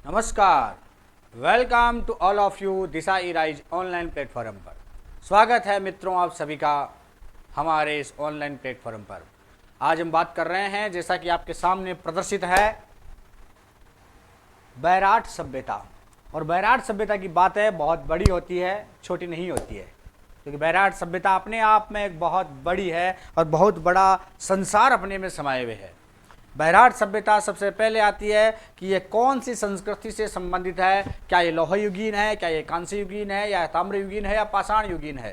नमस्कार, welcome to all of you Disha e rise online platform पर। स्वागत है मित्रों आप सभी का हमारे इस ऑनलाइन प्लेटफॉर्म पर। आज हम बात कर रहे हैं, जैसा कि आपके सामने प्रदर्शित है, बैराट सभ्यता। और बैराट सभ्यता की बात है बहुत बड़ी होती है, छोटी नहीं होती है, क्योंकि बैराट सभ्यता अपने आप में एक बहुत बड़ी है और बहुत बड़ा संसार अपने में समाये हुए है। बैराट सभ्यता सबसे पहले आती है कि ये कौन सी संस्कृति से संबंधित है। क्या ये लौह युगीन है, क्या ये कांस्य युगीन है, या ताम्र युगीन है, या पाषाण युगीन है,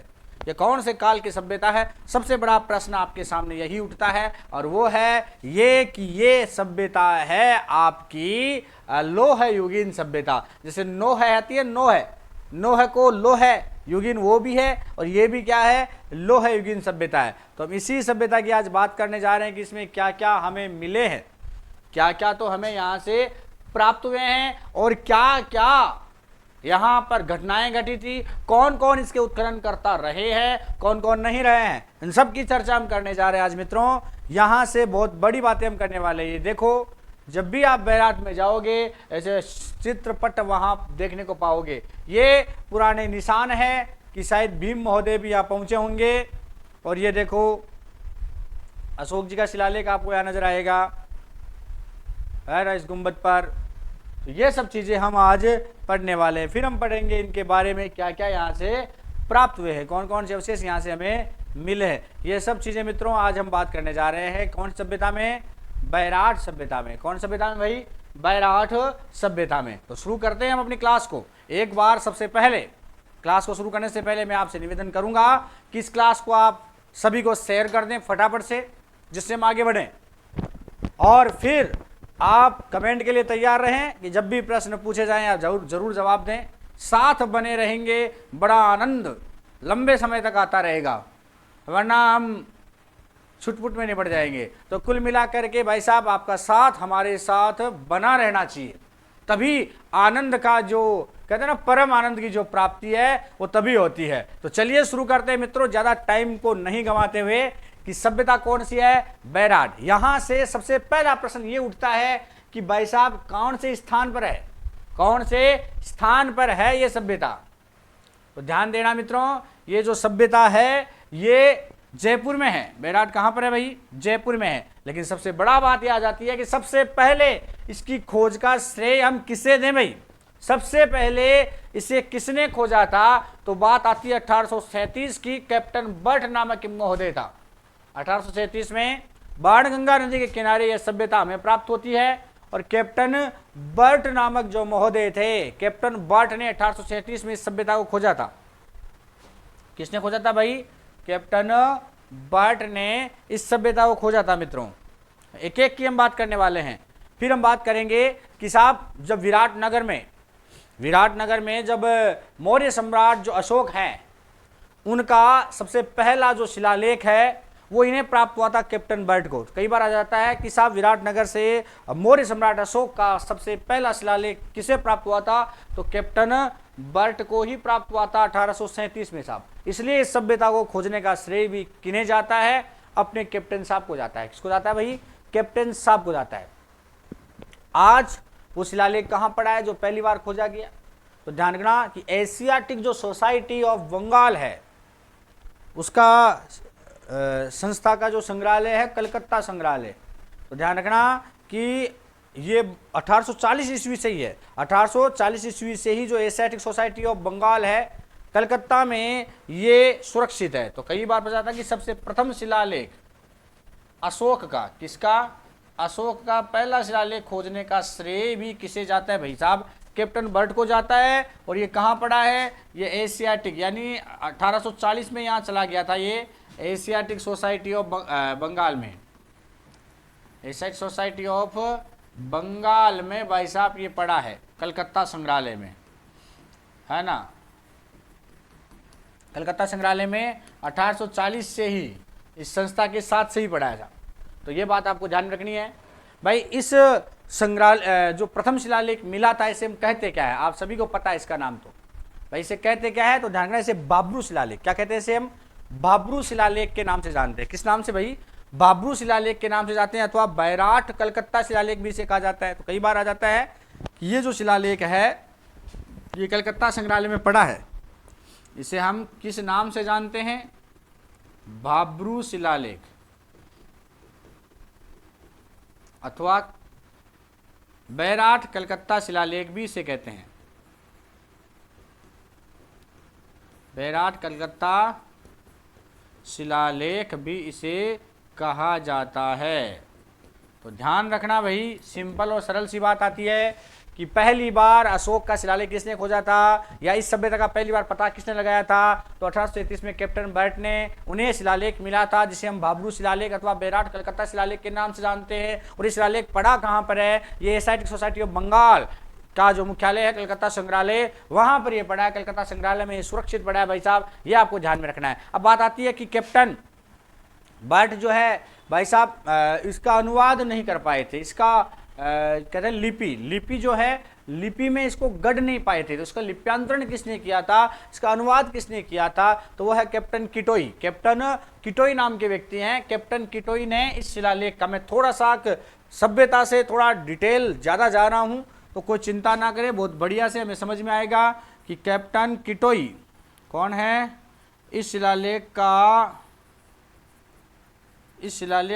ये कौन से काल की सभ्यता है। सबसे बड़ा प्रश्न आपके सामने यही उठता है, और वो है ये कि ये सभ्यता है आपकी लौह युगीन सभ्यता। जैसे नोह आती है, नोह को लोह युगीन वो भी है, और ये भी क्या है, लोह युगीन सभ्यता है। तो हम इसी सभ्यता की आज बात करने जा रहे हैं कि इसमें क्या क्या हमें मिले हैं, क्या क्या तो हमें यहाँ से प्राप्त हुए हैं, और क्या क्या यहाँ पर घटनाएं घटी थी, कौन कौन इसके उत्खनन करता रहे हैं, कौन कौन नहीं रहे हैं, इन सब की चर्चा हम करने जा रहे हैं आज मित्रों। यहाँ से बहुत बड़ी बातें हम करने वाले हैं। ये देखो, जब भी आप बैराट में जाओगे ऐसे चित्रपट वहाँ देखने को पाओगे। ये पुराने निशान है कि शायद भीम महोदय भी यहाँ पहुँचे होंगे। और ये देखो अशोक जी का शिलालेख आपको यहाँ नजर आएगा है इस गुंबद पर। तो ये सब चीज़ें हम आज पढ़ने वाले हैं। फिर हम पढ़ेंगे इनके बारे में क्या क्या यहाँ से प्राप्त हुए हैं, कौन कौन से अवशेष यहाँ से हमें मिले हैं। ये सब चीज़ें मित्रों आज हम बात करने जा रहे हैं। कौन सभ्यता में? बैराट सभ्यता में। कौन सभ्यता में भाई? बैराट सभ्यता में। तो शुरू करते हैं हम अपनी क्लास को। एक बार सबसे पहले क्लास को शुरू करने से पहले मैं आपसे निवेदन करूंगा कि इस क्लास को आप सभी को शेयर कर दें फटाफट से, जिससे हम आगे बढ़ें। और फिर आप कमेंट के लिए तैयार रहें कि जब भी प्रश्न पूछे जाएं आप जरूर जवाब दें। साथ बने रहेंगे, बड़ा आनंद लंबे समय तक आता रहेगा, वरना हम छुटपुट में निपट जाएंगे। तो कुल मिला करके भाई साहब आपका साथ हमारे साथ बना रहना चाहिए, तभी आनंद का जो कहते हैं ना, परम आनंद की जो प्राप्ति है वो तभी होती है। तो चलिए शुरू करते हैं मित्रों, ज्यादा टाइम को नहीं गंवाते हुए, कि सभ्यता कौन सी है? बैराट। यहां से सबसे पहला प्रश्न ये उठता है कि भाई साहब कौन से स्थान पर है, कौन से स्थान पर है ये सभ्यता। तो ध्यान देना मित्रों, ये जो सभ्यता है ये जयपुर में है। बैराट कहां पर है भाई? जयपुर में है। लेकिन सबसे बड़ा बात यह आ जाती है कि सबसे पहले इसकी खोज का श्रेय हम किसे दें भाई? सबसे पहले इसे किसने खोजा था? तो बात आती है 1837 की। कैप्टन बर्ट नामक महोदय था। 1837 में बाणगंगा नदी के किनारे यह सभ्यता हमें प्राप्त होती है। और कैप्टन बर्ट नामक जो महोदय थे, कैप्टन बर्ट ने 1837 में इस सभ्यता को खोजा था। किसने खोजा था भाई? कैप्टन बर्ट ने इस सभ्यता को खोजा था मित्रों। एक एक की हम बात करने वाले हैं। फिर हम बात करेंगे कि साहब जब विराटनगर में जब मौर्य सम्राट जो अशोक हैं, उनका सबसे पहला जो शिलालेख है वो इन्हें प्राप्त हुआ था, कैप्टन बर्ट को। कई बार आ जाता है कि साहब विराटनगर से मौर्य सम्राट अशोक का सबसे पहला शिलालेख किसे प्राप्त हुआ था? तो कैप्टन बर्ट को ही प्राप्त हुआ था 1837 में साहब। इसलिए इस सभ्यता को खोजने का श्रेय भी किन्हें जाता है? अपने कैप्टन साहब को जाता है। किसको जाता है भाई? कैप्टन साहब को जाता है। आज वो शिलालेख कहाँ पड़ा है जो पहली बार खोजा गया? तो ध्यान रखना कि एशियाटिक जो सोसाइटी ऑफ बंगाल है, उसका संस्था का जो संग्रहालय है कलकत्ता संग्रहालय। तो ध्यान रखना कि ये 1840 ईस्वी से ही है। 1840 ईस्वी से ही जो एशियाटिक सोसाइटी ऑफ बंगाल है कलकत्ता में ये सुरक्षित है। तो कई बार पता था कि सबसे प्रथम शिलालेख अशोक का, किसका? अशोक का पहला शिलालेख खोजने का श्रेय भी किसे जाता है भाई साहब? कैप्टन बर्ट को जाता है। और ये कहाँ पड़ा है? ये एशियाटिक, यानी 1840 में यहाँ चला गया था ये एशियाटिक सोसाइटी ऑफ बंगाल में। एशियाटिक सोसाइटी ऑफ बंगाल में भाई साहब ये पड़ा है कलकत्ता संग्रहालय में, है ना। कलकत्ता संग्रहालय में 1840 से ही इस संस्था के साथ से ही पढ़ाया था। तो ये बात आपको ध्यान रखनी है भाई। इस संग्रहालय जो प्रथम शिलालेख मिला था, इसे हम कहते क्या है? आप सभी को पता है इसका नाम। तो भाई इसे कहते क्या है? तो ध्यान रखना, इसे बाबरू शिलालेख। क्या कहते हैं इसे? हम बाबरू शिलालेख के नाम से जानते हैं। किस नाम से भाई? बाबरू शिलालेख के नाम से जाते हैं, अथवा बैराट कलकत्ता शिलालेख भी इसे कहा जाता है। तो कई बार आ जाता है कि ये जो शिलालेख है ये कलकत्ता संग्रहालय में पड़ा है। इसे हम किस नाम से जानते हैं? भाब्रू शिलालेख अथवा बैराट कलकत्ता शिलालेख भी इसे कहते हैं। बैराट कलकत्ता शिलालेख भी इसे कहा जाता है। तो ध्यान रखना भाई, सिंपल और सरल सी बात आती है कि पहली बार अशोक का शिलालेख किसने खोजा था, या इस सभ्यता का पहली बार पता किसने लगाया था? तो 1833 में कैप्टन बर्ट ने उन्हें शिलालेख मिला था, जिसे हम भाब्रू शिलालेख अथवा बैराट कलकत्ता शिलालेख के नाम से जानते हैं। और ये शिलालेख पड़ा कहाँ पर है? ये एशियाटिक सोसाइटी ऑफ बंगाल का जो मुख्यालय है कलकत्ता संग्रहालय, वहां पर ये पड़ा है। कलकत्ता संग्रहालय में सुरक्षित पड़ा है भाई साहब, ये आपको ध्यान में रखना है। अब बात आती है कि कैप्टन बर्ट जो है भाई साहब इसका अनुवाद नहीं कर पाए थे। इसका कहते हैं लिपि जो है, लिपि में इसको गढ़ नहीं पाए थे। तो इसका लिप्यांतरण किसने किया था, इसका अनुवाद किसने किया था? तो वो है कैप्टन किटोई। कैप्टन किटोई नाम के व्यक्ति हैं। कैप्टन किटोई ने इस शिलालेख का, मैं थोड़ा सा सभ्यता से थोड़ा डिटेल ज़्यादा जा रहा हूँ, तो कोई चिंता ना करें, बहुत बढ़िया से हमें समझ में आएगा कि कैप्टन किटोई कौन है। इस शिलालेख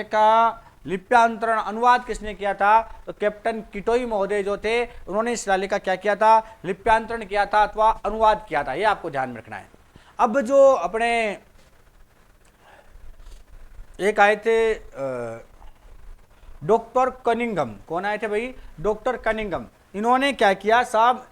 का लिप्यांतरण अनुवाद किसने किया था? तो कैप्टन किटोई महोदय जो थे, उन्होंने इस शिलालेख का क्या किया था? लिप्यांतरण किया था अथवा अनुवाद किया था। ये आपको ध्यान में रखना है। अब जो अपने एक आए थे डॉक्टर कनिंघम, कौन आए थे भाई? Doctor Cunningham. इन्होंने क्या किया साहब,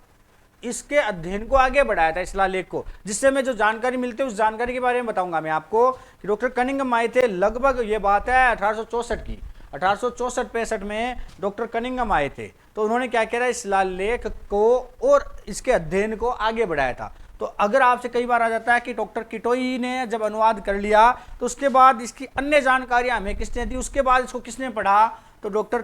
इसके अध्ययन को आगे बढ़ाया था, इस शिलालेख को, जिससे मैं जो जानकारी मिलती है उस जानकारी के बारे में बताऊंगा मैं आपको। कि डॉक्टर कनिंघम आए थे, लगभग ये बात है 1864 की, 1864-65 में डॉक्टर कनिंघम आए थे। तो उन्होंने क्या किया, इस शिलालेख को और इसके अध्ययन को आगे बढ़ाया था। तो अगर आपसे कई बार आ जाता है कि डॉक्टर किटोई ने जब अनुवाद कर लिया तो उसके बाद इसकी अन्य जानकारियां हमें किसने दी, उसके बाद इसको किसने पढ़ा? तो डॉक्टर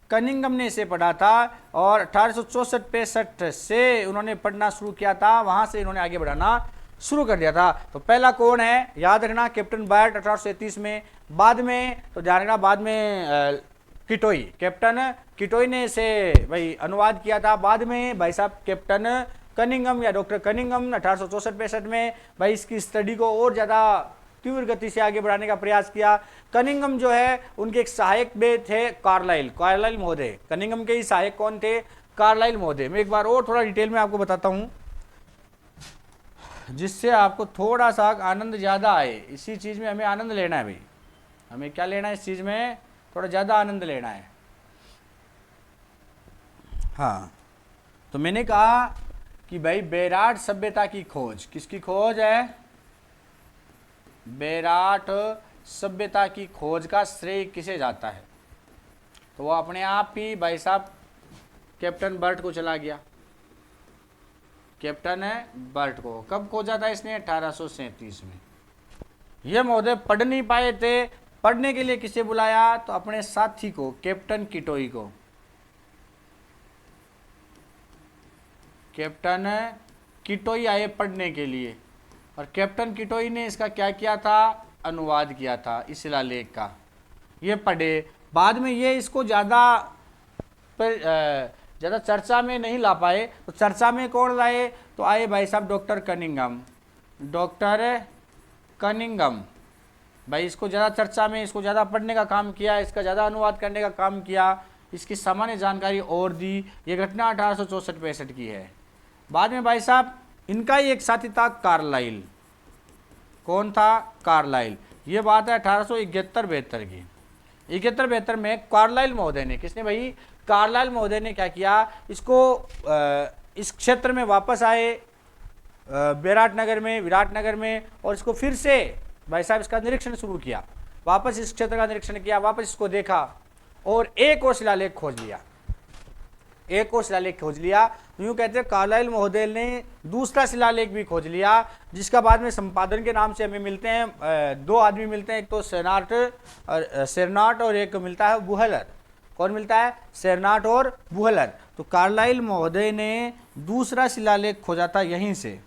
कनिंघम ने इसे पढ़ा था। और 1864-65 से उन्होंने पढ़ना शुरू किया था, वहां से इन्होंने आगे बढ़ाना शुरू कर दिया था। तो पहला कौन है, याद रखना, कैप्टन बर्ट 1833 में। बाद में तो ध्यान रखना, बाद में किटोई, कैप्टन किटोई ने इसे भाई अनुवाद किया था। बाद में भाई साहब कैप्टन कनिंघम या डॉक्टर कनिंघम 1864-65 में भाई इसकी स्टडी को और ज़्यादा तीव्र गति से आगे बढ़ाने का प्रयास किया। कनिंघम जो है उनके एक सहायक भी थे कार्लाइल महोदय। कनिंघम के ही सहायक कौन थे? कार्लाइल महोदय। मैं एक बार और थोड़ा डिटेल में आपको बताता हूँ, जिससे आपको थोड़ा सा आनंद ज़्यादा आए। इसी चीज़ में हमें आनंद लेना है भाई, हमें क्या लेना है, इस चीज़ में थोड़ा ज़्यादा आनंद लेना है। हाँ, तो मैंने कहा कि भाई बैराट सभ्यता की खोज, किसकी खोज है? बैराट सभ्यता की खोज का श्रेय किसे जाता है? तो वो अपने आप ही भाई साहब कैप्टन बर्ट को चला गया। कैप्टन बर्ट को कब खोजा था इसने? 1837 में। ये महोदय पढ़ नहीं पाए थे, पढ़ने के लिए किसे बुलाया? तो अपने साथी को, कैप्टन किटोई को। कैप्टन किटोई आए पढ़ने के लिए, और कैप्टन किटोई ने इसका क्या किया था? अनुवाद किया था इस शिलालेख का। ये पढ़े, बाद में ये इसको ज़्यादा चर्चा में नहीं ला पाए। तो चर्चा में कौन लाए? तो आए भाई साहब डॉक्टर कनिंघम भाई इसको ज़्यादा चर्चा में, इसको ज़्यादा पढ़ने का काम किया, इसका ज़्यादा अनुवाद करने का काम किया, इसकी सामान्य जानकारी और दी। ये घटना 1864-65 की है। बाद में भाई साहब इनका ही एक साथी था कार्लाइल। कौन था? कार्लाइल। ये बात है 1871-72 की। 71-72 में कार्लाइल महोदय ने, किसने भाई? कार्लाइल महोदय ने क्या किया, इसको इस क्षेत्र में वापस आए, विराटनगर में, और इसको फिर से भाई साहब इसका निरीक्षण शुरू किया। वापस इस क्षेत्र का निरीक्षण किया, वापस इसको देखा और एक और शिलालेख खोज लिया। यूँ कहते हैं कार्लाइल महोदय ने दूसरा शिलालेख भी खोज लिया, जिसका बाद में संपादन के नाम से हमें मिलते हैं, दो आदमी मिलते हैं, एक तो सेरनाट और एक मिलता है बुहलर। कौन मिलता है? सेरनाट और बुहलर। तो कार्लाइल महोदय ने दूसरा शिलालेख खोजा था यहीं से।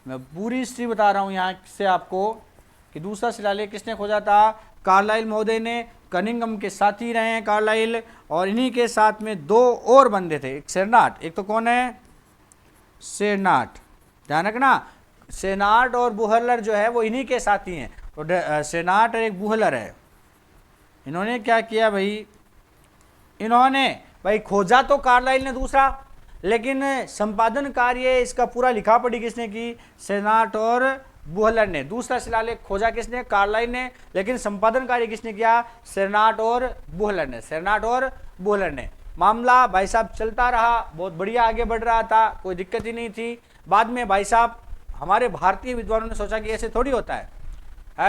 मैं पूरी हिस्ट्री बता रहा हूँ यहाँ से आपको कि दूसरा शिलालेख किसने खोजा था? कार्लाइल महोदय ने। कनिंगम के साथी रहे हैं कार्लाइल, और इन्हीं के साथ में दो और बंदे थे, एक सेरनाट, एक तो कौन है, सेरनाट, ध्यान रखना, सेनाट और बुहलर जो है वो इन्हीं के साथी हैं। तो सेनाट और एक बुहलर है। इन्होंने क्या किया भाई, इन्होंने भाई खोजा तो कार्लाइल ने दूसरा, लेकिन संपादन कार्य इसका पूरा लिखा पढ़ी किसने की, सेनाट और बुहलर ने। दूसरा शिलालेख खोजा किसने, कार्लाइल ने, लेकिन संपादन कार्य किसने किया, सेरनाट और बुहलर ने, सेरनाट और बुहलर ने। मामला भाई साहब चलता रहा, बहुत बढ़िया आगे बढ़ रहा था, कोई दिक्कत ही नहीं थी। बाद में भाई साहब हमारे भारतीय विद्वानों ने सोचा कि ऐसे थोड़ी होता है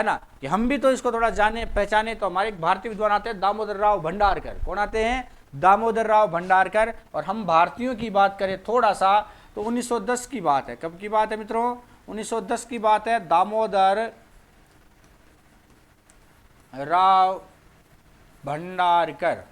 ना, कि हम भी तो इसको थोड़ा जाने पहचाने। तो हमारे एक भारतीय विद्वान आते हैं दामोदर राव भंडारकर। कौन आते हैं, दामोदर राव भंडारकर। और हम भारतीयों की बात करें थोड़ा सा तो 1910 की बात है। कब की बात है मित्रों, 1910 की बात है। दामोदर राव भंडारकर,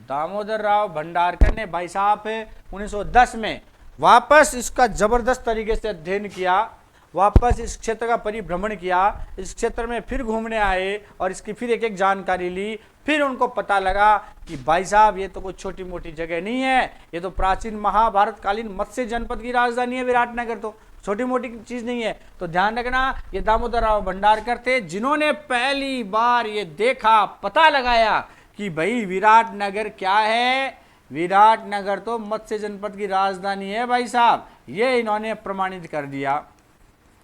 दामोदर राव भंडारकर ने भाई साहब 1910 में वापस इसका जबरदस्त तरीके से अध्ययन किया, वापस इस क्षेत्र का परिभ्रमण किया, इस क्षेत्र में फिर घूमने आए और इसकी फिर एक एक जानकारी ली। फिर उनको पता लगा कि भाई साहब ये तो कोई छोटी मोटी जगह नहीं है, ये तो प्राचीन महाभारत कालीन मत्स्य जनपद की राजधानी है विराटनगर, तो छोटी मोटी चीज नहीं है। तो ध्यान रखना, ये दामोदर राव भंडारकर थे जिन्होंने पहली बार ये देखा, पता लगाया कि भाई विराटनगर क्या है, विराटनगर तो मत्स्य जनपद की राजधानी है भाई साहब। ये इन्होंने प्रमाणित कर दिया,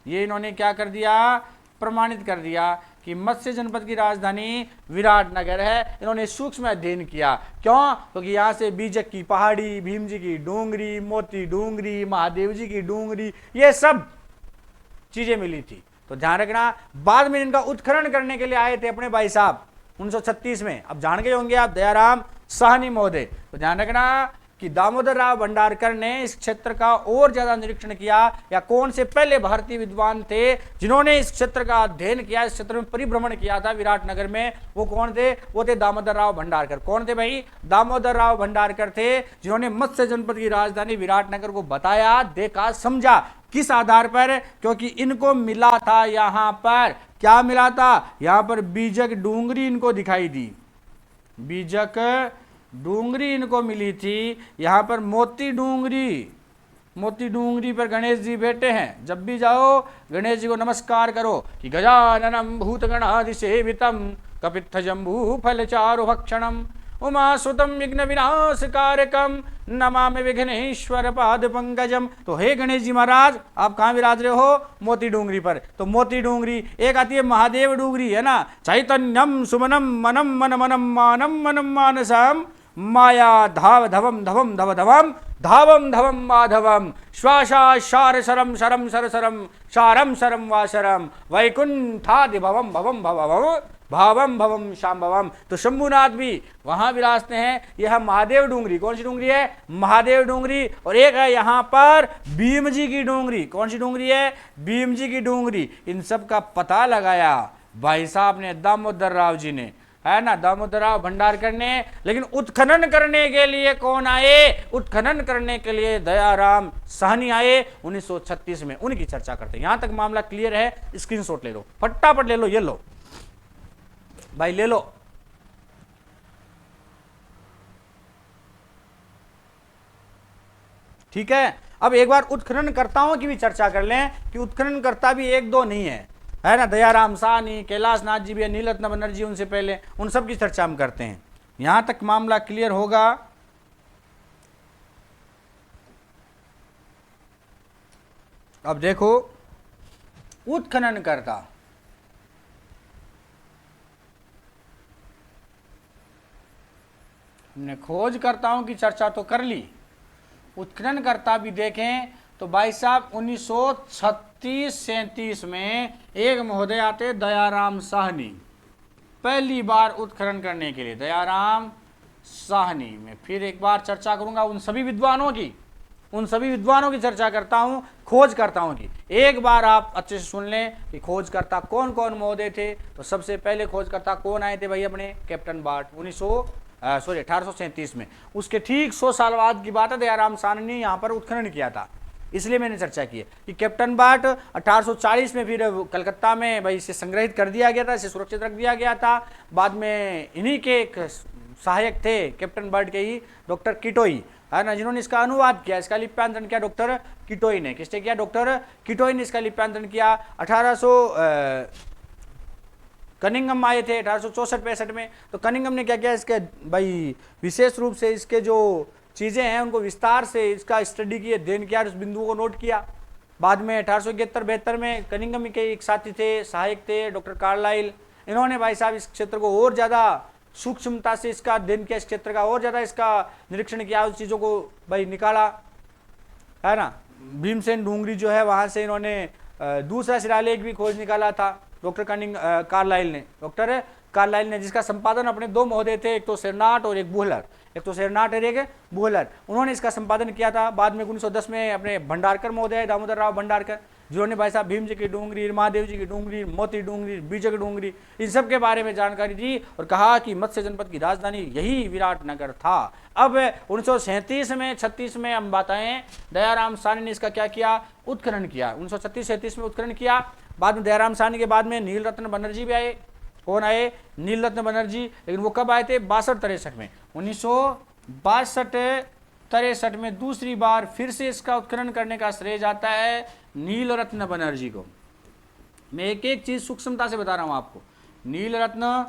ये इन्होंने क्या कर दिया, प्रमाणित कर दिया कि मत्स्य जनपद की राजधानी विराटनगर है। इन्होंने सूक्ष्म अध्ययन किया, क्यों, क्योंकि यहाँ से बीजक की पहाड़ी, भीम जी की डूंगरी, मोती डूंगरी, महादेव जी की डूंगरी, ये सब चीजें मिली थी। तो ध्यान रखना, बाद में इनका उत्खनन करने के लिए आए थे अपने भाई साहब 1936 में। अब जान गए होंगे आप, दयाराम साहनी महोदय। तो ध्यान रखना कि दामोदर राव भंडारकर ने इस क्षेत्र का और ज्यादा निरीक्षण किया, या कौन से पहले भारतीय विद्वान थे जिन्होंने इस क्षेत्र का अध्ययन किया, इस क्षेत्र में परिभ्रमण किया था विराटनगर में, वो कौन थे, वो थे दामोदर राव भंडारकर। कौन थे भाई, दामोदर राव भंडारकर थे जिन्होंने मत्स्य जनपद की राजधानी विराटनगर को बताया, देखा, समझा। किस आधार पर, क्योंकि इनको मिला था यहां पर, क्या मिला था, यहां पर बीजक डूंगरी इनको दिखाई दी, बीजक डूंगरी इनको मिली थी। यहां पर मोती डूंगरी, मोती डूंगरी पर गणेश जी बैठे हैं। जब भी जाओ गणेश जी को नमस्कार करो कि गजाननम भूतगणाधिसेवितम कपित्थजम्बू फलचारु भक्षणम उमासुतम विघ्न विनाश कारकम नमामि विघ्नेश्वर पाद पंकजम। तो हे गणेश जी महाराज, आप कहाँ विराज रहे हो, मोती डूंगरी पर। तो मोती डूंगरी, एक आती है महादेव डूंगरी, है ना, चैतन्यम सुमनम मनम मन मनम मानम मनम मानसम माया धाव धवम धवम धव धवम धावम धवम माधवम श्वासा शार शरम शरम सर सरम शारम शरम वाशरम वैकुंठादि भवम भवम भवम भावम भवम शाम्भवम। तो शंभुनाथ भी वहां विराजते हैं। यह महादेव डूंगरी, कौन सी डूंगरी है, महादेव डूंगरी। और एक है यहां पर भीम जी की डूंगरी, कौन सी डूंगरी है, भीम जी की डूंगरी। इन सब का पता लगाया भाई साहब ने, दामोदर राव जी ने, है ना, दामोदर राव भंडारकर ने। लेकिन उत्खनन करने के लिए कौन आए, उत्खनन करने के लिए दयाराम साहनी आए 1936 में। उनकी चर्चा करते हैं। यहां तक मामला क्लियर है, स्क्रीनशॉट ले लो, फटाफट ले लो, ये लो भाई, ले लो। ठीक है, अब एक बार उत्खननकर्ताओं की भी चर्चा कर लें कि उत्खननकर्ता भी एक दो नहीं है ना, दयाराम साहनी, कैलाश नाथ जी भी, नीलरत्न बनर्जी उनसे पहले, उन सब की चर्चा हम करते हैं। यहां तक मामला क्लियर होगा। अब देखो, उत्खननकर्ता, हमने खोजकर्ताओं की चर्चा तो कर ली, उत्खननकर्ता भी देखें तो भाई साहब 1936-37 में एक महोदय आते दयाराम साहनी, पहली बार उत्खनन करने के लिए। दयाराम साहनी में फिर एक बार चर्चा करूंगा उन सभी विद्वानों की, उन सभी विद्वानों की चर्चा करता हूं, खोजकर्ताओं की। एक बार आप अच्छे से सुन लें कि खोजकर्ता कौन कौन महोदय थे। तो सबसे पहले खोजकर्ता कौन आए थे भाई, अपने कैप्टन बार्ट 1837 में। उसके ठीक 100 साल बाद की बात है, दयाराम साहनी ने यहाँ पर उत्खनन किया था इसलिए मैंने चर्चा की है कि कैप्टन बर्ट 1840 में फिर कलकत्ता में भाई इसे संग्रहित कर दिया गया था, इसे सुरक्षित रख दिया गया था। बाद में इन्हीं के एक सहायक थे कैप्टन बर्ट के ही डॉक्टर किटोई, है ना, जिन्होंने इसका अनुवाद किया, इसका लिप्यांतरण किया डॉक्टर किटोई ने। किसने किया? डॉक्टर किटोई ने इसका लिप्यांतरण किया। 1800 कनिंघम आए थे 1864-65 में। तो कनिंघम ने क्या किया, इसके भाई विशेष रूप से इसके जो चीज़ें हैं उनको विस्तार से इसका स्टडी किए, अध्ययन किया, उस बिंदुओं को नोट किया। बाद में 1871-72 में कनिंघम के एक साथी थे, सहायक थे, डॉक्टर कार्लाइल। इन्होंने भाई साहब इस क्षेत्र को और ज़्यादा सूक्ष्मता से इसका अध्ययन किया, इस क्षेत्र का और ज़्यादा इसका निरीक्षण किया, उस चीज़ों को भाई निकाला, है ना। भीमसेन डूंगरी जो है वहाँ से इन्होंने दूसरा शिलालेख भी खोज निकाला था डॉक्टर कार्लाइल ने, जिसका संपादन अपने दो महोदय थे, एक तो सेरनाट और एक बुहलर, उन्होंने इसका संपादन किया था। बाद में 1910 में अपने भंडारकर महोदय, दामोदर राव भंडारकर, जिन्होंने भाई साहब भीम जी की डूंगरी, महादेव जी की डूंगरी, मोती डूंगरी, बीजक डूंगरी, इन सब के बारे में जानकारी दी और कहा कि मत्स्य जनपद की राजधानी यही विराटनगर था। अब 1937 में हम बताएं, दयाराम साहनी ने इसका क्या किया? उत्खनन किया। 1936-37 में उत्खनन किया। बाद में दयाराम साहनी के बाद में नीलरत्न बनर्जी भी आए। कौन आए? नीलरत्न बनर्जी। लेकिन वो कब आए थे? 62-63 में। 1962-63 में दूसरी बार फिर से इसका उत्खनन करने का श्रेय जाता है नीलरत्न बनर्जी को। मैं एक एक चीज सूक्ष्मता से बता रहा हूं आपको। नीलरत्न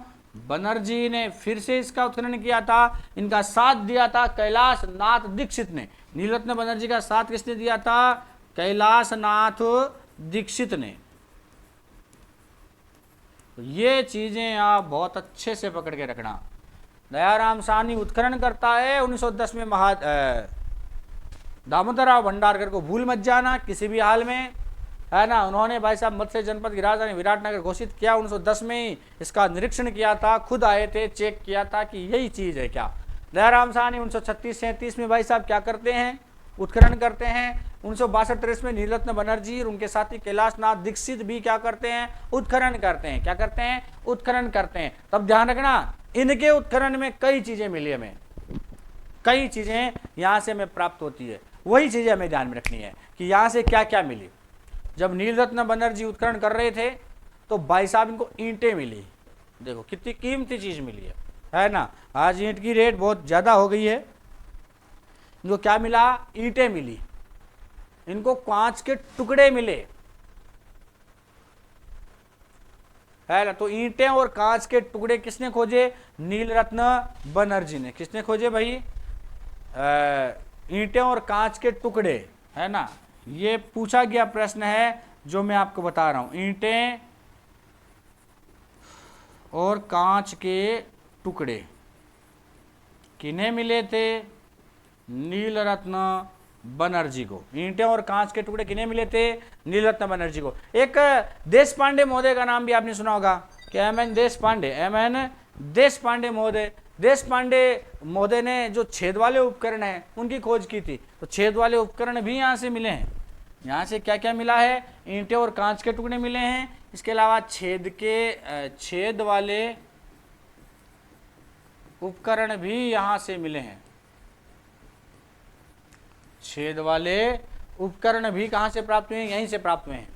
बनर्जी ने फिर से इसका उत्खनन किया था। इनका साथ दिया था कैलाश नाथ दीक्षित ने। नीलरत्न बनर्जी का साथ किसने दिया था? कैलाश नाथ दीक्षित ने। तो ये चीजें आप बहुत अच्छे से पकड़ के रखना। दयाराम साहनी उत्खनन करता है 1910 में। दामोदर राव भंडारकर को भूल मत जाना किसी भी हाल में, है ना। उन्होंने भाई साहब मत्स्य जनपद की राजधानी विराटनगर घोषित किया। 1910 में ही इसका निरीक्षण किया था, खुद आए थे, चेक किया था कि यही चीज है क्या। दयाराम साहनी 1936-37 में भाई साहब क्या करते हैं? उत्खनन करते हैं। 1962-63 में नीलरत्न बनर्जी और उनके साथी कैलाश नाथ दीक्षित भी क्या करते हैं? उत्खनन करते हैं। क्या करते हैं? उत्खनन करते हैं। तब ध्यान रखना, इनके उत्खनन में कई चीजें मिली हमें, कई चीजें यहां से हमें प्राप्त होती है। वही चीजें हमें ध्यान में रखनी है कि यहां से क्या क्या मिली। जब नीलरत्न बनर्जी उत्खनन कर रहे थे तो भाई साहब इनको ईंटें मिली। देखो कितनी कीमती चीज मिली है ना। आज ईंट की रेट बहुत ज्यादा हो गई है। इनको क्या मिला? ईंटें मिली। इनको कांच के टुकड़े मिले, है ना। तो ईंटें और कांच के टुकड़े किसने खोजे? नीलरत्न बनर्जी ने। किसने खोजे भाई? ईंटें और कांच के टुकड़े, है ना। ये पूछा गया प्रश्न है जो मैं आपको बता रहा हूं। ईंटें और कांच के टुकड़े किन्हें मिले थे? नीलरत्न बनर्जी को। ईंटें और कांच के टुकड़े किन्हें मिले थे? नीलरत्न बनर्जी को। एक देश पांडे महोदय का नाम भी आपने सुना होगा कि एम.एन. देश पांडे महोदय। देश पांडे महोदय ने जो छेद वाले उपकरण हैं उनकी खोज की थी। तो छेद वाले उपकरण भी यहाँ से मिले हैं। यहाँ से क्या क्या मिला है? ईंटें और कांच के टुकड़े मिले हैं। इसके अलावा छेद वाले उपकरण भी यहाँ से मिले हैं। छेद वाले उपकरण भी कहां से प्राप्त हुए हैं? यहीं से प्राप्त हुए हैं,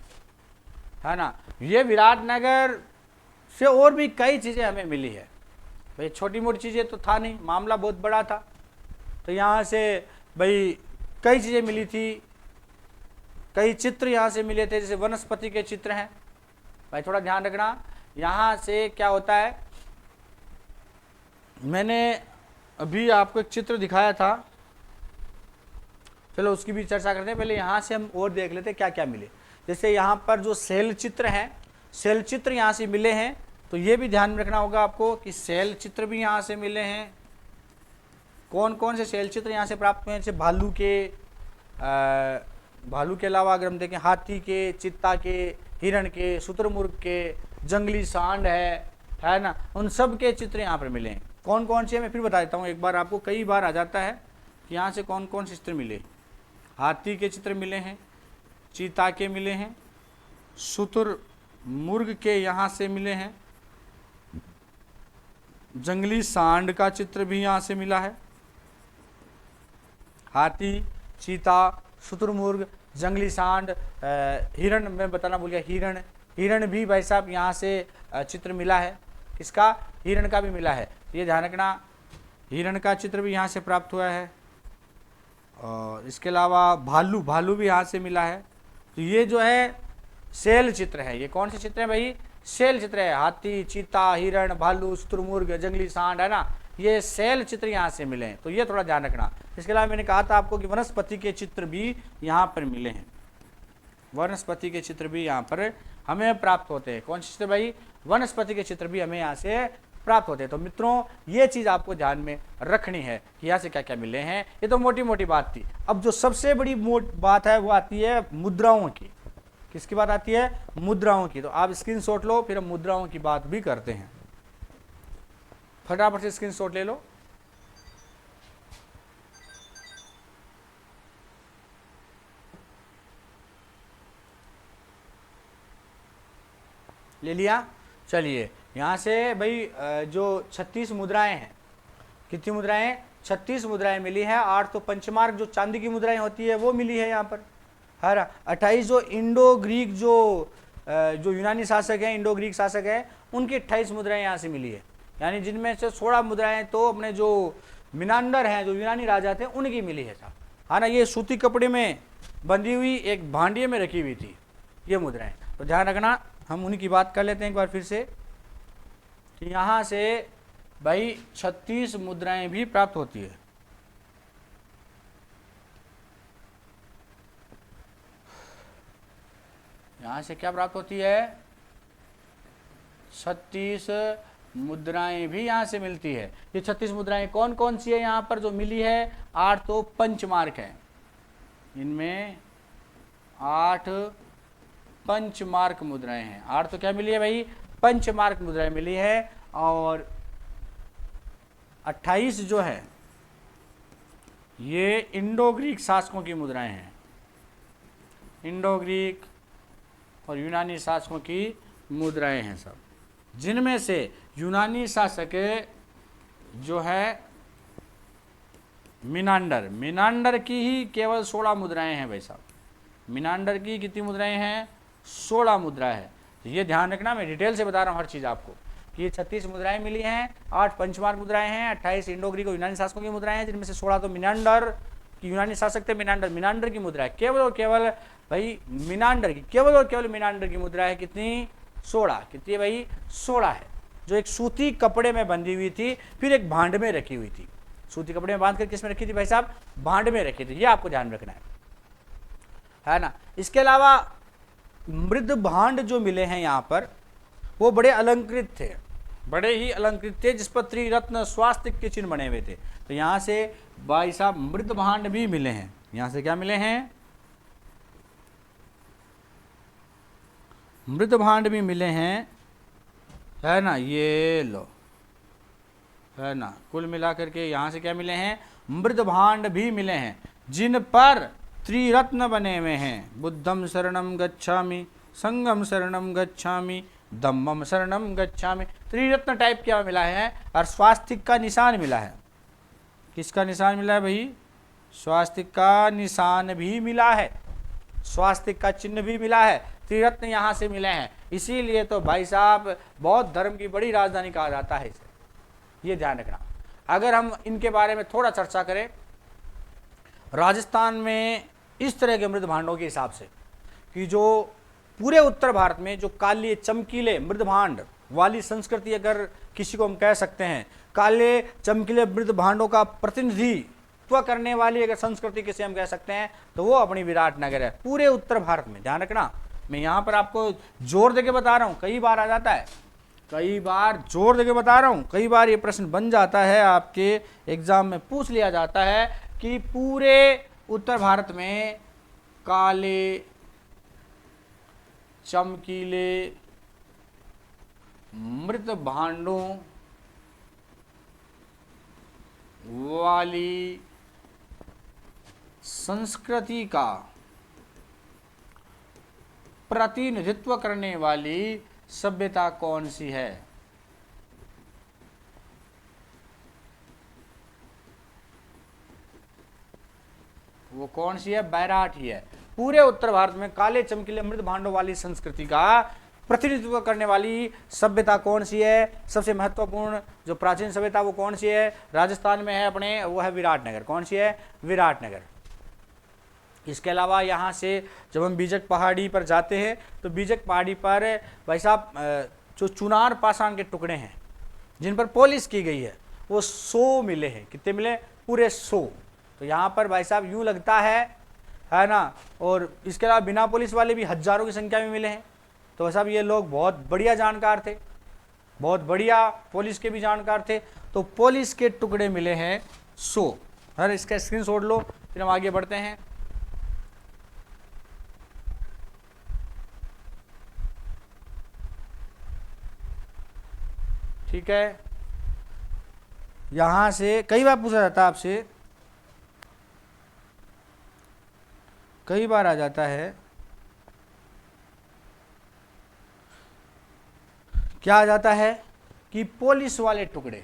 है ना। ये विराटनगर से और भी कई चीजें हमें मिली है भाई। छोटी मोटी चीजें तो था नहीं, मामला बहुत बड़ा था। तो यहाँ से भाई कई चीजें मिली थी। कई चित्र यहाँ से मिले थे, जैसे वनस्पति के चित्र हैं भाई। थोड़ा ध्यान रखना, यहाँ से क्या होता है, मैंने अभी आपको एक चित्र दिखाया था, चलो उसकी भी चर्चा करते हैं। पहले यहाँ से हम और देख लेते हैं क्या क्या मिले। जैसे यहाँ पर जो शैल चित्र हैं, शैल चित्र यहाँ से मिले हैं। तो ये भी ध्यान में रखना होगा आपको कि शैल चित्र भी यहाँ से मिले हैं। कौन कौन से शैल चित्र यहाँ से प्राप्त हुए हैं? जैसे भालू के अलावा अगर हम देखें हाथी के, चित्ता के, हिरण के, शुतुरमुर्ग के, जंगली सांड है ना, उन सब के चित्र यहाँ पर मिले हैं। कौन कौन से? मैं फिर बता देता हूँ एक बार आपको, कई बार आ जाता है कि यहाँ से कौन कौन से चित्र मिले। हाथी के चित्र मिले हैं, चीता के मिले हैं, शुतुरमुर्ग के यहाँ से मिले हैं, जंगली सांड का चित्र भी यहाँ से मिला है। हाथी, चीता, शुतुरमुर्ग, जंगली सांड, हिरण मैं बताना भूल गया, हिरण, हिरण भी भाई साहब यहाँ से चित्र मिला है। किसका? हिरण का भी मिला है, ये ध्यान रखना, हिरण का चित्र भी यहाँ से प्राप्त हुआ है। और इसके अलावा भालू, भालू भी यहाँ से मिला है। तो ये जो है शैल चित्र है। ये कौन से चित्र है भाई? शैल चित्र है। हाथी, चीता, हिरण, भालू, शुतुरमुर्ग, जंगली सांड, है ना, ये शैल चित्र यहाँ से मिले हैं। तो ये थोड़ा ध्यान रखना। इसके अलावा मैंने कहा था आपको कि वनस्पति के चित्र भी यहाँ पर मिले हैं। वनस्पति के चित्र भी यहाँ पर हमें प्राप्त होते हैं। कौन से चित्र भाई? वनस्पति के चित्र भी हमें यहाँ से प्राप्त होते हैं। तो मित्रों, ये चीज आपको ध्यान में रखनी है कि यहाँ से क्या क्या मिले हैं। ये तो मोटी मोटी बात थी। अब जो सबसे बड़ी बात है वो आती है मुद्राओं की। किसकी बात आती है? मुद्राओं की। तो आप स्क्रीनशॉट लो, फिर हम मुद्राओं की बात भी करते हैं। फटाफट से स्क्रीनशॉट ले लो। ले लिया? चलिए, यहाँ से भाई जो 36 मुद्राएं हैं, कितनी मुद्राएं? 36 मुद्राएं मिली है। 8 तो पंचमार्क जो चांदी की मुद्राएं होती है वो मिली है यहाँ पर, है ना। 28 जो इंडो ग्रीक जो यूनानी शासक हैं, इंडो ग्रीक शासक हैं, उनकी 28 मुद्राएं यहाँ से मिली है। यानी जिनमें से 16 मुद्राएं तो अपने जो मिनांडर हैं, जो यूनानी राजा थे, उनकी मिली है साहब, है ना। ये सूती कपड़े में बंधी हुई एक भांडिये में रखी हुई थी ये मुद्राएं। तो ध्यान रखना, हम उन्हीं की बात कर लेते हैं एक बार फिर से। तो यहाँ से भाई 36 मुद्राएं भी प्राप्त होती है। यहाँ से क्या प्राप्त होती है? 36 मुद्राएं भी यहाँ से मिलती है। ये 36 मुद्राएं कौन कौन सी है यहाँ पर जो मिली है? 8 तो पंचमार्क है, इनमें 8 पंचमार्क मुद्राएं हैं। 8 तो क्या मिली है भाई? पंचमार्क मुद्राएं मिली है। और 28 जो है ये इंडो ग्रीक शासकों की मुद्राएं हैं। इंडो ग्रीक और यूनानी शासकों की मुद्राएं हैं सब, जिनमें से यूनानी शासक जो है मिनांडर की ही केवल 16 मुद्राएं हैं भाई साहब। मिनांडर की कितनी मुद्राएं हैं? 16 मुद्रा है। तो ये ध्यान रखना, मैं डिटेल से बता रहा हूँ हर चीज़ आपको कि ये 36 मुद्राएं मिली हैं। 8 पंचमार्क मुद्राएं हैं, 28 इंडो ग्रीक और यूनानी शासकों की मुद्राएं हैं, जिनमें से 16 तो मिनांडर की यूनानी शासक थे। मिनांडर की मुद्रा है, केवल और केवल भाई मिनांडर की, केवल और केवल मिनांडर की मुद्रा है। कितनी? 16। कितनी है भाई? 16 है, जो एक सूती कपड़े में बंधी हुई थी, फिर एक भांड में रखी हुई थी। सूती कपड़े में बांध कर किस में रखी थी भाई साहब? भांड में रखी थी। ये आपको ध्यान रखना है ना। इसके अलावा मृद भांड जो मिले हैं यहाँ पर, वो बड़े अलंकृत थे, बड़े ही अलंकृत थे, जिस पर त्रिरत्न स्वास्तिक के चिन्ह बने हुए थे। तो यहाँ से भाई साहब मृद भांड भी मिले हैं। यहाँ से क्या मिले हैं? मृद भांड भी मिले हैं, है ना। ये लो, है ना। कुल मिलाकर के यहाँ से क्या मिले हैं? मृद भांड भी मिले हैं, जिन पर त्रिरत्न बने हुए हैं। बुद्धम शरणम गच्छामि, संगम शरणम गच्छामि, धम्मम शरणम गच्छामि। त्रिरत्न टाइप क्या मिला है? और स्वास्तिक का निशान मिला है। किसका निशान मिला है भाई? स्वास्तिक का निशान भी मिला है, स्वास्तिक का चिन्ह भी मिला है। त्रिरत्न यहाँ से मिले हैं। इसीलिए तो भाई साहब बौद्ध धर्म की बड़ी राजधानी कहा जाता है इसे, ये ध्यान रखना। अगर हम इनके बारे में थोड़ा चर्चा करें, राजस्थान में इस तरह के मृद भांडों के हिसाब से कि जो पूरे उत्तर भारत में जो काले चमकीले मृद भांड वाली संस्कृति, अगर किसी को हम कह सकते हैं, काले चमकीले मृद भांडों का प्रतिनिधित्व करने वाली अगर संस्कृति किसे हम कह सकते हैं, तो वो अपनी विराटनगर है, पूरे उत्तर भारत में। ध्यान रखना, मैं यहाँ पर आपको जोर देके बता रहा हूँ, कई बार आ जाता है, कई बार जोर देके बता रहा हूँ, कई बार ये प्रश्न बन जाता है, आपके एग्जाम में पूछ लिया जाता है कि पूरे उत्तर भारत में काले चमकीले मृत भांडों वाली संस्कृति का प्रतिनिधित्व करने वाली सभ्यता कौन सी है? वो कौन सी है? बैराठी है। पूरे उत्तर भारत में काले चमकीले अमृत भांडों वाली संस्कृति का प्रतिनिधित्व करने वाली सभ्यता कौन सी है? सबसे महत्वपूर्ण जो प्राचीन सभ्यता वो कौन सी है? राजस्थान में है अपने, वो है विराटनगर। कौन सी है? विराटनगर। इसके अलावा यहाँ से जब हम बीजक पहाड़ी पर जाते हैं तो बीजक पहाड़ी पर भाई साहब जो चुनार पाषाण के टुकड़े हैं जिन पर पॉलिश की गई है वो 100 मिले हैं। कितने मिले? पूरे 100। तो यहाँ पर भाई साहब यूँ लगता है ना। और इसके अलावा बिना पॉलिश वाले भी हजारों की संख्या में मिले हैं। तो भाई साहब ये लोग बहुत बढ़िया जानकार थे, बहुत बढ़िया पॉलिश के भी जानकार थे। तो पॉलिश के टुकड़े मिले हैं 100। है इसका स्क्रीनशॉट लो, फिर हम आगे बढ़ते हैं। ठीक है, यहां से कई बार पूछा जाता है आपसे, कई बार आ जाता है, क्या आ जाता है कि पॉलिश वाले टुकड़े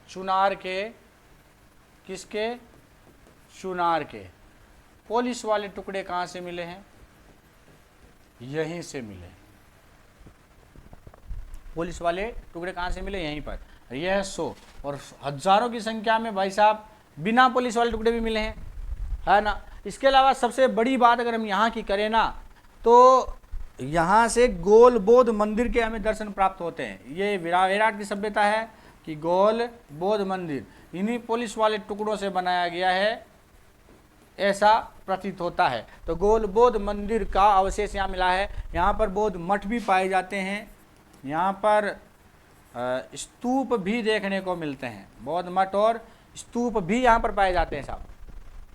चुनार के, किसके? चुनार के। पॉलिश वाले टुकड़े कहां से मिले हैं? यहीं से मिले। पॉलिश वाले टुकड़े कहां से मिले? यहीं पर। यह है 100 और हजारों की संख्या में भाई साहब बिना पॉलिश वाले टुकड़े भी मिले हैं, है ना। इसके अलावा सबसे बड़ी बात अगर हम यहाँ की करें ना, तो यहाँ से गोल बौद्ध मंदिर के हमें दर्शन प्राप्त होते हैं। ये विराट की सभ्यता है कि गोल बौद्ध मंदिर इन्हीं पॉलिश वाले टुकड़ों से बनाया गया है, ऐसा प्रतीत होता है। तो गोल बौद्ध मंदिर का अवशेष यहाँ मिला है। यहाँ पर बौद्ध मठ भी पाए जाते हैं, यहाँ पर स्तूप भी देखने को मिलते हैं। बौद्ध मठ और स्तूप भी यहाँ पर पाए जाते हैं साहब,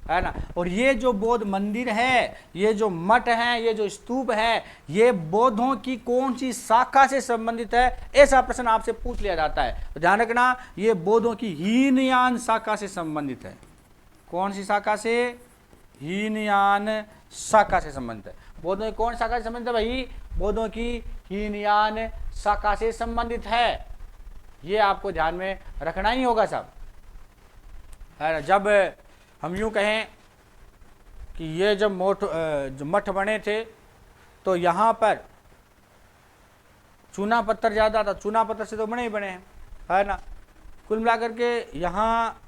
है ना। और ये जो बौद्ध मंदिर है, ये जो मठ है, ये जो स्तूप है, ये बौद्धों की कौन सी शाखा से संबंधित है? ऐसा प्रश्न आपसे पूछ लिया जाता है। तो ध्यान रखना, ये बौद्धों की हीनयान शाखा से संबंधित है। कौन सी शाखा से? हीनयान शाखा से संबंधित है। बौद्धों की कौन शाखा से संबंधित है भाई? बौद्धों की हीनयान शाखा से संबंधित है। ये आपको ध्यान में रखना ही होगा साहब, है ना। जब हम यूँ कहें कि ये जब जो मठ बने थे तो यहाँ पर चूना पत्थर ज़्यादा था, चूना पत्थर से तो बने ही बने हैं, है ना। कुल मिलाकर के यहाँ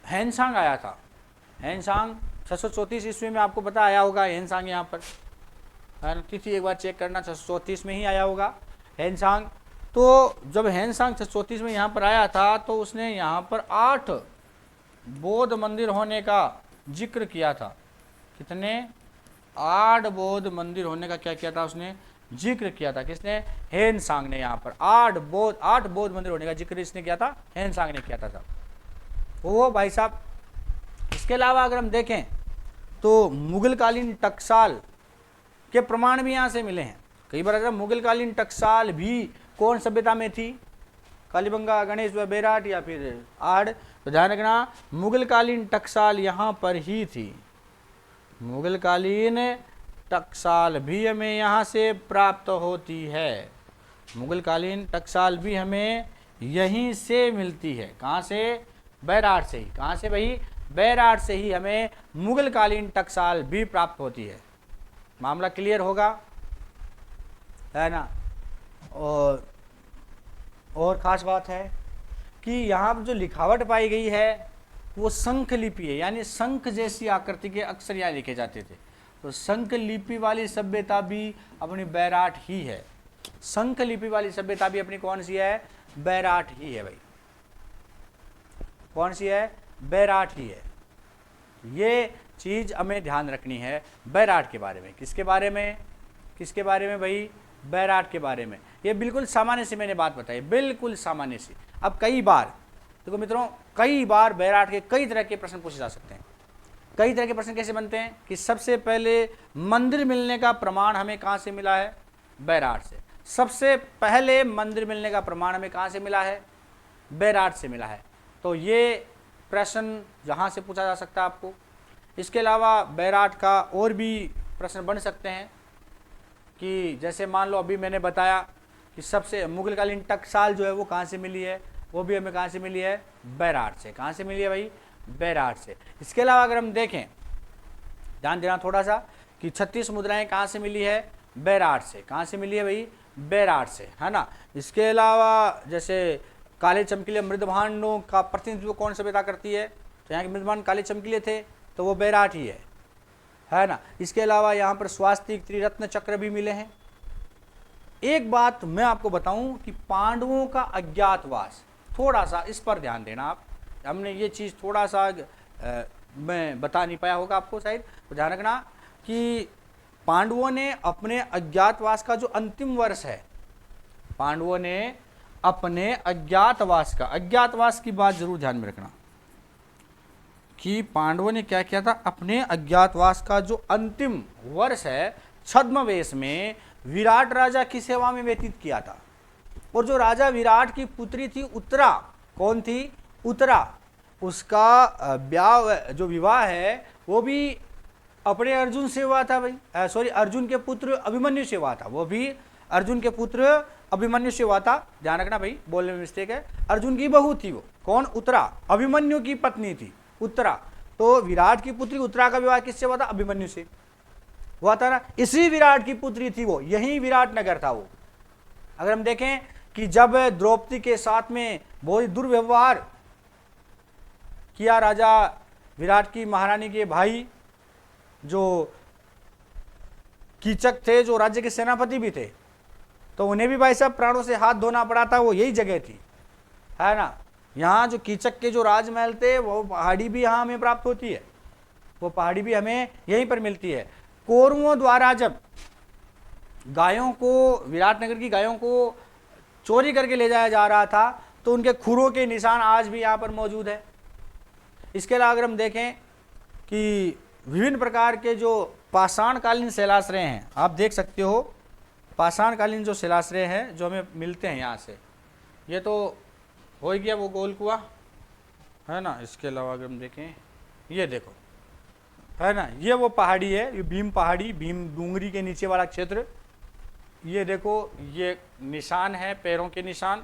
हैनसांग आया था। हैनसांग 634 ईस्वी में आपको पता आया होगा हैनसांग यहाँ पर, है ना। तिथि एक बार चेक करना, 634 में ही आया होगा हैनसांग। तो जब हैनसांग 634 में यहाँ पर आया था तो उसने यहाँ पर 8 बौद्ध मंदिर होने का जिक्र किया था। कितने? 8 बौद्ध मंदिर होने का क्या किया था उसने? जिक्र किया था। किसने? हैनसांग ने। यहाँ पर 8 बौद्ध मंदिर होने का जिक्र इसने किया था, हैनसांग ने किया था साहब। वो भाई साहब, इसके अलावा अगर हम देखें तो मुगलकालीन टकसाल के प्रमाण भी यहाँ से मिले हैं। कई बार अगर मुगलकालीन टकसाल भी कौन सभ्यता में थी? कालीबंगा, गणेश व बेराट या फिर आड़? तो ध्यान रखना, मुगलकालीन टकसाल यहाँ पर ही थी। मुगलकालीन टकसाल भी हमें यहाँ से प्राप्त होती है। मुगलकालीन टकसाल भी हमें यहीं से मिलती है। कहाँ से? बैराट से ही। कहाँ से भाई? बैराट से ही हमें मुगलकालीन टकसाल भी प्राप्त होती है। मामला क्लियर होगा, है ना। और ख़ास बात है कि यहाँ पर जो लिखावट पाई गई है वो शंख लिपि है, यानी शंख जैसी आकृति के अक्षर यहाँ लिखे जाते थे। तो शंख लिपि वाली सभ्यता भी अपनी बैराट ही है। शंख लिपि वाली सभ्यता भी अपनी कौन सी है? बैराट ही है भाई। कौन सी है? बैराट ही है। ये चीज़ हमें ध्यान रखनी है बैराट के बारे में। किसके बारे में? किसके बारे में भाई? बैराट के बारे में। ये बिल्कुल सामान्य सी मैंने बात बताई, बिल्कुल सामान्य सी। अब कई बार देखो मित्रों, कई बार बैराट के कई तरह के प्रश्न पूछे जा सकते हैं। कई तरह के प्रश्न कैसे बनते हैं कि सबसे पहले मंदिर मिलने का प्रमाण हमें कहाँ से मिला है? बैराट से। सबसे पहले मंदिर मिलने का प्रमाण हमें कहाँ से मिला है? बैराट से मिला है। तो ये प्रश्न यहाँ से पूछा जा सकता है आपको। इसके अलावा बैराट का और भी प्रश्न बन सकते हैं कि जैसे मान लो अभी मैंने बताया कि सबसे मुगलकालीन टकसाल जो है वो कहाँ से मिली है? वो भी हमें कहाँ से मिली है? बैराट से। कहाँ से मिली है भाई? बैराट से। इसके अलावा अगर हम देखें ध्यान देना थोड़ा सा कि 36 मुद्राएं कहाँ से मिली है, बैराट से। कहाँ से मिली है भाई, बैराट से, है ना। इसके अलावा जैसे काले चमकीले मृदभांडों का प्रतिनिधित्व कौन सभ्यता करती है, तो यहाँ के मृदभांड काले चमकीले थे तो वो बैराट ही है ना। इसके अलावा यहाँ पर स्वास्तिक त्रिरत्न चक्र भी मिले हैं। एक बात मैं आपको बताऊं कि पांडवों का अज्ञातवास, थोड़ा सा इस पर ध्यान देना आप, हमने ये चीज़ थोड़ा सा मैं बता नहीं पाया होगा आपको शायद, तो ध्यान रखना कि पांडवों ने अपने अज्ञातवास का जो अंतिम वर्ष है, पांडवों ने अपने अज्ञातवास की बात जरूर ध्यान में रखना कि पांडवों ने क्या किया था, अपने अज्ञातवास का जो अंतिम वर्ष है छद्मवेश में विराट राजा की सेवा में व्यतीत किया था। और जो राजा विराट की पुत्री थी उत्तरा, कौन थी, उत्तरा, उसका जो विवाह है वो भी अपने अर्जुन से हुआ था भाई, अर्जुन के पुत्र अभिमन्यु से हुआ था, वो भी अर्जुन के पुत्र अभिमन्यु से हुआ था। ध्यान रखना भाई, बोलने में मिस्टेक है। अर्जुन की बहू थी वो, कौन, उत्तरा, अभिमन्यु की पत्नी थी उत्तरा। तो विराट की पुत्री उत्तरा का विवाह किससे हुआ था, अभिमन्यु से हुआ था ना। इसी विराट की पुत्री थी वो, यही विराट नगर था वो। अगर हम देखें कि जब द्रौपदी के साथ में बहुत दुर्व्यवहार किया राजा विराट की महारानी के भाई जो कीचक थे, जो राज्य के सेनापति भी थे, तो उन्हें भी भाई साहब प्राणों से हाथ धोना पड़ा था। वो यही जगह थी, है ना। यहाँ जो कीचक के जो राजमहल थे वो पहाड़ी भी यहाँ हमें प्राप्त होती है, वो पहाड़ी भी हमें यहीं पर मिलती है। कौरवों द्वारा जब गायों को, विराटनगर की गायों को चोरी करके ले जाया जा रहा था, तो उनके खुरों के निशान आज भी यहाँ पर मौजूद है। इसके अलावा अगर हम देखें कि विभिन्न प्रकार के जो पाषाणकालीन शिलाश्रय हैं, आप देख सकते हो पाषाणकालीन जो शिलाश्रय हैं जो हमें मिलते हैं यहाँ से, ये तो हो गया वो गोल कुआं, है ना। इसके अलावा अगर हम देखें, ये देखो, है ना, ये वो पहाड़ी है, ये भीम पहाड़ी, भीम डूंगरी के नीचे वाला क्षेत्र। ये देखो, ये निशान है, पैरों के निशान,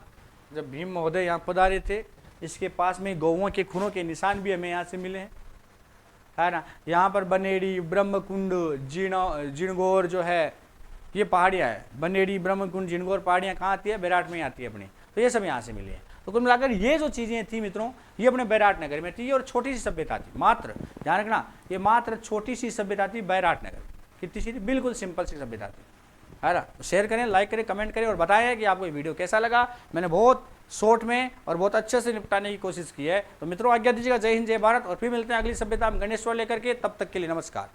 जब भीम महोदय यहाँ पधारे थे। इसके पास में गौओं के खुरों के निशान भी हमें यहाँ से मिले हैं, है ना। यहाँ पर बनेड़ी, ब्रह्मकुंड, जिणगौर जो है, ये पहाड़ियाँ हैं। बनेड़ी, ब्रह्मकुंड, जिणगौर पहाड़ियाँ कहाँ आती है, बैराट में आती है अपनी। तो ये सब यहाँ से मिली है। तो कुल मिलाकर ये जो चीज़ें थी मित्रों, ये अपने बैराट नगर में थी और छोटी सी सभ्यता थी, मात्र ध्यान रखना, ये मात्र छोटी सी सभ्यता थी बैराट नगर। कितनी सी थी, बिल्कुल सिंपल सी सभ्यता थी, है ना। शेयर करें, लाइक करें, कमेंट करें और बताएं कि आपको ये वीडियो कैसा लगा। मैंने बहुत शॉर्ट में और बहुत अच्छे से निपटाने की कोशिश की है। तो मित्रों आज्ञा दीजिएगा। जय हिंद, जय भारत, और फिर मिलते हैं अगली सभ्यता में गणेश्वर लेकर के। तब तक के लिए नमस्कार।